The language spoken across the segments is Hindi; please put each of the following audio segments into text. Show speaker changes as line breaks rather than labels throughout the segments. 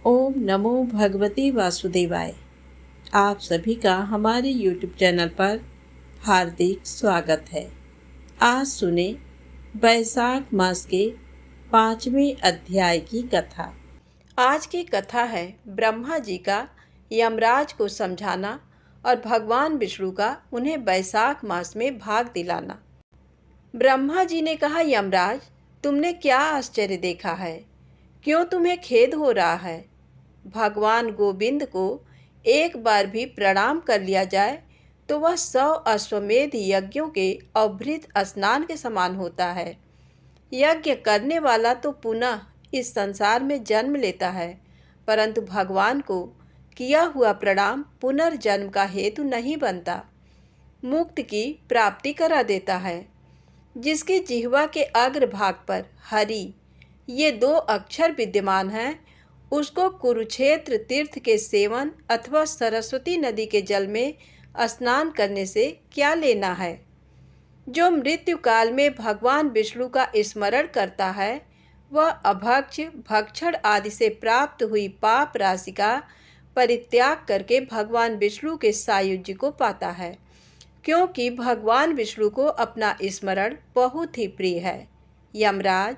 ओम नमो भगवती वासुदेवाय। आप सभी का हमारे YouTube चैनल पर हार्दिक स्वागत है। आज सुने बैसाख मास के 5वें अध्याय की कथा। आज की कथा है ब्रह्मा जी का यमराज को समझाना और भगवान विष्णु का उन्हें बैसाख मास में भाग दिलाना। ब्रह्मा जी ने कहा, यमराज, तुमने क्या आश्चर्य देखा है? क्यों तुम्हें खेद हो रहा है? भगवान गोविंद को एक बार भी प्रणाम कर लिया जाए तो वह 100 अश्वमेध यज्ञों के अभृत स्नान के समान होता है। यज्ञ करने वाला तो पुनः इस संसार में जन्म लेता है, परंतु भगवान को किया हुआ प्रणाम पुनर्जन्म का हेतु नहीं बनता, मुक्त की प्राप्ति करा देता है। जिसकी जिह्वा के अग्रभाग पर हरि ये 2 अक्षर विद्यमान हैं, उसको कुरुक्षेत्र तीर्थ के सेवन अथवा सरस्वती नदी के जल में स्नान करने से क्या लेना है? जो मृत्यु काल में भगवान विष्णु का स्मरण करता है, वह अभक्ष भक्षण आदि से प्राप्त हुई पाप राशि का परित्याग करके भगवान विष्णु के सायुज्य को पाता है, क्योंकि भगवान विष्णु को अपना स्मरण बहुत ही प्रिय है। यमराज,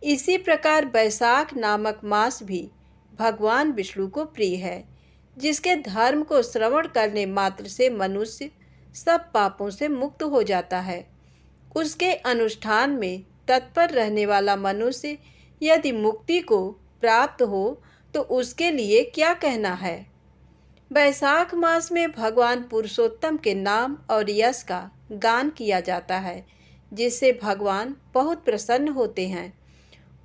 इसी प्रकार बैसाख नामक मास भी भगवान विष्णु को प्रिय है, जिसके धर्म को श्रवण करने मात्र से मनुष्य सब पापों से मुक्त हो जाता है। उसके अनुष्ठान में तत्पर रहने वाला मनुष्य यदि मुक्ति को प्राप्त हो तो उसके लिए क्या कहना है। बैसाख मास में भगवान पुरुषोत्तम के नाम और यश का गान किया जाता है, जिससे भगवान बहुत प्रसन्न होते हैं।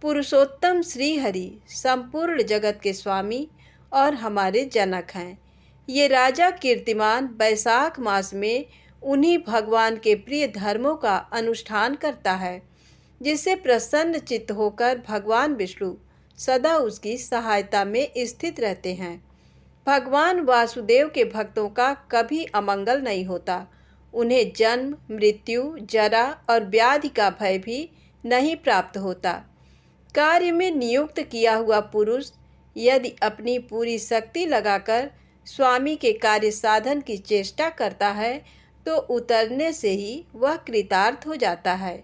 पुरुषोत्तम श्री हरि संपूर्ण जगत के स्वामी और हमारे जनक हैं। ये राजा कीर्तिमान बैसाख मास में उन्हीं भगवान के प्रिय धर्मों का अनुष्ठान करता है, जिससे प्रसन्न चित्त होकर भगवान विष्णु सदा उसकी सहायता में स्थित रहते हैं। भगवान वासुदेव के भक्तों का कभी अमंगल नहीं होता। उन्हें जन्म, मृत्यु, जरा और व्याधि का भय भी नहीं प्राप्त होता। कार्य में नियुक्त किया हुआ पुरुष यदि अपनी पूरी शक्ति लगाकर स्वामी के कार्य साधन की चेष्टा करता है तो उतरने से ही वह कृतार्थ हो जाता है।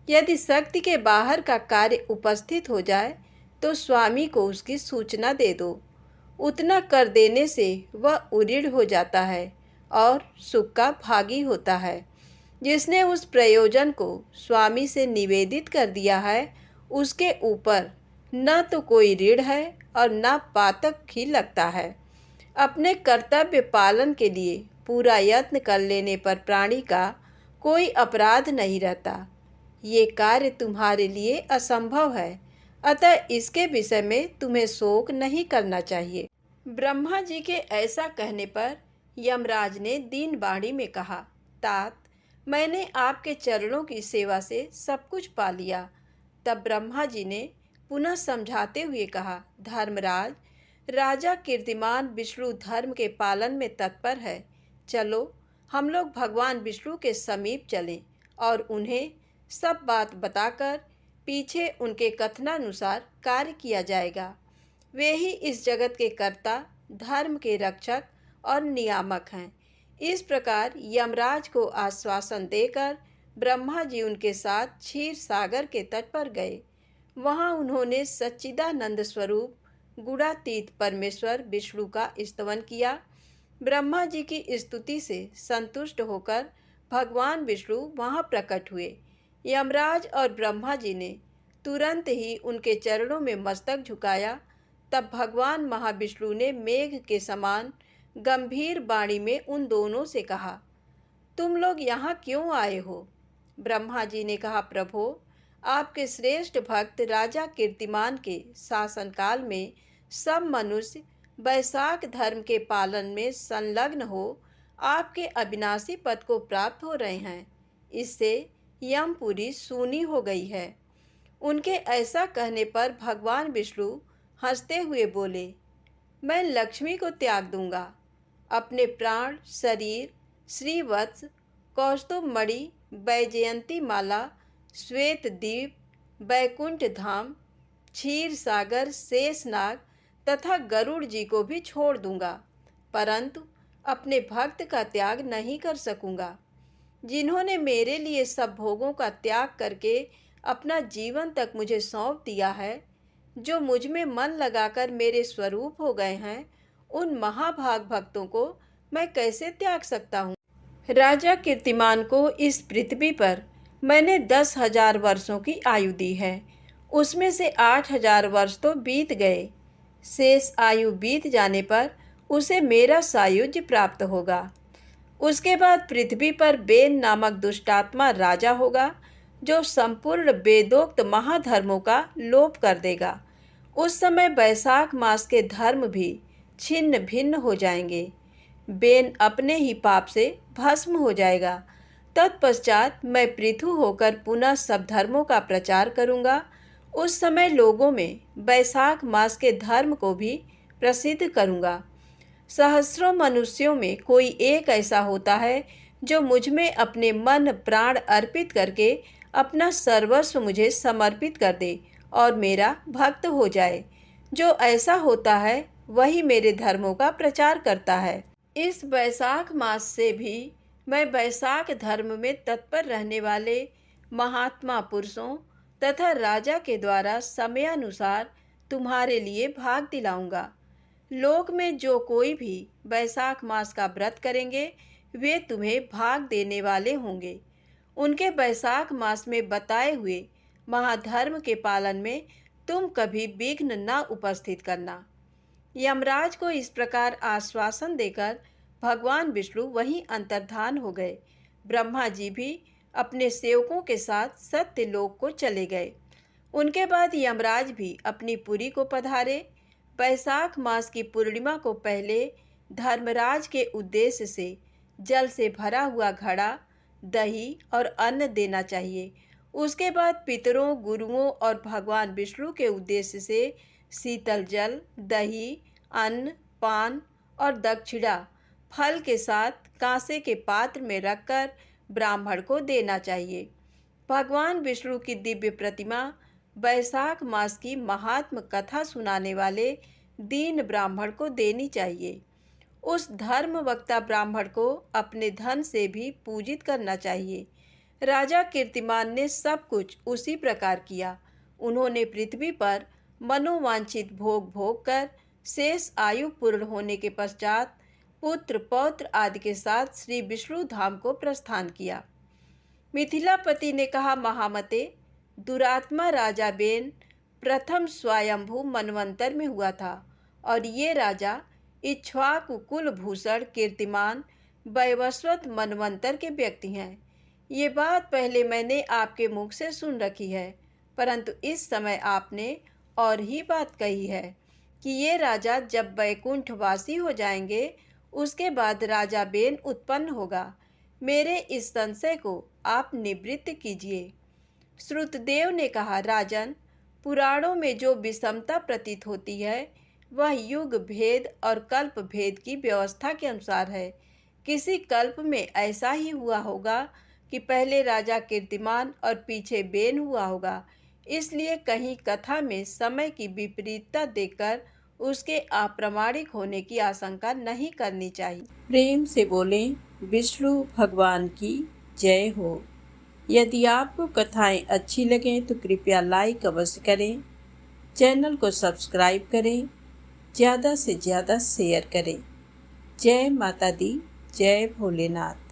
यदि शक्ति के बाहर का कार्य उपस्थित हो जाए तो स्वामी को उसकी सूचना दे दो। उतना कर देने से वह उरीढ़ हो जाता है और सुख का भागी होता है। जिसने उस प्रयोजन को स्वामी से निवेदित कर दिया है, उसके ऊपर न तो कोई ऋण है और न पातक ही लगता है। अपने कर्तव्य पालन के लिए पूरा यत्न कर लेने पर प्राणी का कोई अपराध नहीं रहता। ये कार्य तुम्हारे लिए असंभव है, अतः इसके विषय में तुम्हें शोक नहीं करना चाहिए। ब्रह्मा जी के ऐसा कहने पर यमराज ने दीन वाणी में कहा, तात, मैंने आपके चरणों की सेवा से सब कुछ पा लिया। तब ब्रह्मा जी ने पुनः समझाते हुए कहा, धर्मराज, राजा कीर्तिमान विष्णु धर्म के पालन में तत्पर है। चलो हम लोग भगवान विष्णु के समीप चलें और उन्हें सब बात बताकर पीछे उनके कथनानुसार कार्य किया जाएगा। वे ही इस जगत के कर्ता, धर्म के रक्षक और नियामक हैं। इस प्रकार यमराज को आश्वासन देकर ब्रह्मा जी उनके साथ क्षीर सागर के तट पर गए। वहां उन्होंने सच्चिदानंद स्वरूप गुणातीत परमेश्वर विष्णु का स्तवन किया। ब्रह्मा जी की स्तुति से संतुष्ट होकर भगवान विष्णु वहां प्रकट हुए। यमराज और ब्रह्मा जी ने तुरंत ही उनके चरणों में मस्तक झुकाया। तब भगवान महाविष्णु ने मेघ के समान गंभीर वाणी में उन दोनों से कहा, तुम लोग यहाँ क्यों आए हो? ब्रह्मा जी ने कहा, प्रभो, आपके श्रेष्ठ भक्त राजा कीर्तिमान के शासनकाल में सब मनुष्य बैसाख धर्म के पालन में संलग्न हो आपके अविनाशी पद को प्राप्त हो रहे हैं। इससे यमपुरी सूनी हो गई है। उनके ऐसा कहने पर भगवान विष्णु हंसते हुए बोले, मैं लक्ष्मी को त्याग दूंगा। अपने प्राण, शरीर, श्रीवत्स, कौस्तुभ मणि, वैजयंती माला, श्वेत द्वीप, बैकुंठ धाम, क्षीर सागर, शेषनाग तथा गरुड़ जी को भी छोड़ दूंगा, परंतु अपने भक्त का त्याग नहीं कर सकूंगा, जिन्होंने मेरे लिए सब भोगों का त्याग करके अपना जीवन तक मुझे सौंप दिया है, जो मुझ में मन लगाकर मेरे स्वरूप हो गए हैं, उन महाभाग भक्तों को मैं कैसे त्याग सकता हूँ। राजा कीर्तिमान को इस पृथ्वी पर मैंने 10,000 वर्षों की आयु दी है, उसमें से 8,000 वर्ष तो बीत गए। शेष आयु बीत जाने पर उसे मेरा सायुज्य प्राप्त होगा। उसके बाद पृथ्वी पर बेन नामक दुष्टात्मा राजा होगा, जो संपूर्ण वेदोक्त महाधर्मों का लोप कर देगा। उस समय वैशाख मास के धर्म भी छिन्न भिन्न हो जाएंगे। बेन अपने ही पाप से भस्म हो जाएगा। तत्पश्चात मैं पृथु होकर पुनः सब धर्मों का प्रचार करूंगा। उस समय लोगों में वैशाख मास के धर्म को भी प्रसिद्ध करूंगा। सहस्रों मनुष्यों में कोई एक ऐसा होता है जो मुझ में अपने मन प्राण अर्पित करके अपना सर्वस्व मुझे समर्पित कर दे और मेरा भक्त हो जाए। जो ऐसा होता है वही मेरे धर्मों का प्रचार करता है। इस वैशाख मास से भी मैं वैशाख धर्म में तत्पर रहने वाले महात्मा पुरुषों तथा राजा के द्वारा समयानुसार तुम्हारे लिए भाग दिलाऊंगा। लोक में जो कोई भी वैशाख मास का व्रत करेंगे वे तुम्हें भाग देने वाले होंगे। उनके वैशाख मास में बताए हुए महाधर्म के पालन में तुम कभी विघ्न न उपस्थित करना। यमराज को इस प्रकार आश्वासन देकर भगवान विष्णु वहीं अंतर्धान हो गए। ब्रह्मा जी भी अपने सेवकों के साथ सत्यलोक को चले गए। उनके बाद यमराज भी अपनी पुरी को पधारे। वैशाख मास की पूर्णिमा को पहले धर्मराज के उद्देश्य से जल से भरा हुआ घड़ा, दही और अन्न देना चाहिए। उसके बाद पितरों, गुरुओं और भगवान विष्णु के उद्देश्य से शीतल जल, दही, अन्न, पान और दक्षिणा फल के साथ कांसे के पात्र में रखकर ब्राह्मण को देना चाहिए। भगवान विष्णु की दिव्य प्रतिमा वैशाख मास की महात्म कथा सुनाने वाले दीन ब्राह्मण को देनी चाहिए। उस धर्म वक्ता ब्राह्मण को अपने धन से भी पूजित करना चाहिए। राजा कीर्तिमान ने सब कुछ उसी प्रकार किया। उन्होंने पृथ्वी पर मनोवांछित भोग भोग कर शेष आयु पूर्ण होने के पश्चात पुत्र पौत्र आदि के साथ श्री विष्णु धाम को प्रस्थान किया। मिथिलापति ने कहा, महामते, दुरात्मा राजा बेन प्रथम स्वयंभू मनवंतर में हुआ था और ये राजा इक्ष्वाकु कुलभूषण कीर्तिमान वैवस्वत मनवंतर के व्यक्ति हैं। ये बात पहले मैंने आपके मुख से सुन रखी है, परंतु इस समय आपने और ही बात कही है कि ये राजा जब वैकुंठवासी हो जाएंगे उसके बाद राजा बेन उत्पन्न होगा। मेरे इस संशय को आप निवृत्त कीजिए। श्रुतदेव ने कहा, राजन, पुराणों में जो विषमता प्रतीत होती है वह युग भेद और कल्प भेद की व्यवस्था के अनुसार है। किसी कल्प में ऐसा ही हुआ होगा कि पहले राजा कीर्तिमान और पीछे बेन हुआ होगा। इसलिए कहीं कथा में समय की विपरीतता देखकर उसके अप्रामाणिक होने की आशंका नहीं करनी चाहिए। प्रेम से बोलें, विष्णु भगवान की जय हो। यदि आपको कथाएं अच्छी लगें तो कृपया लाइक अवश्य करें, चैनल को सब्सक्राइब करें, ज़्यादा से ज़्यादा शेयर करें। जय माता दी, जय भोलेनाथ।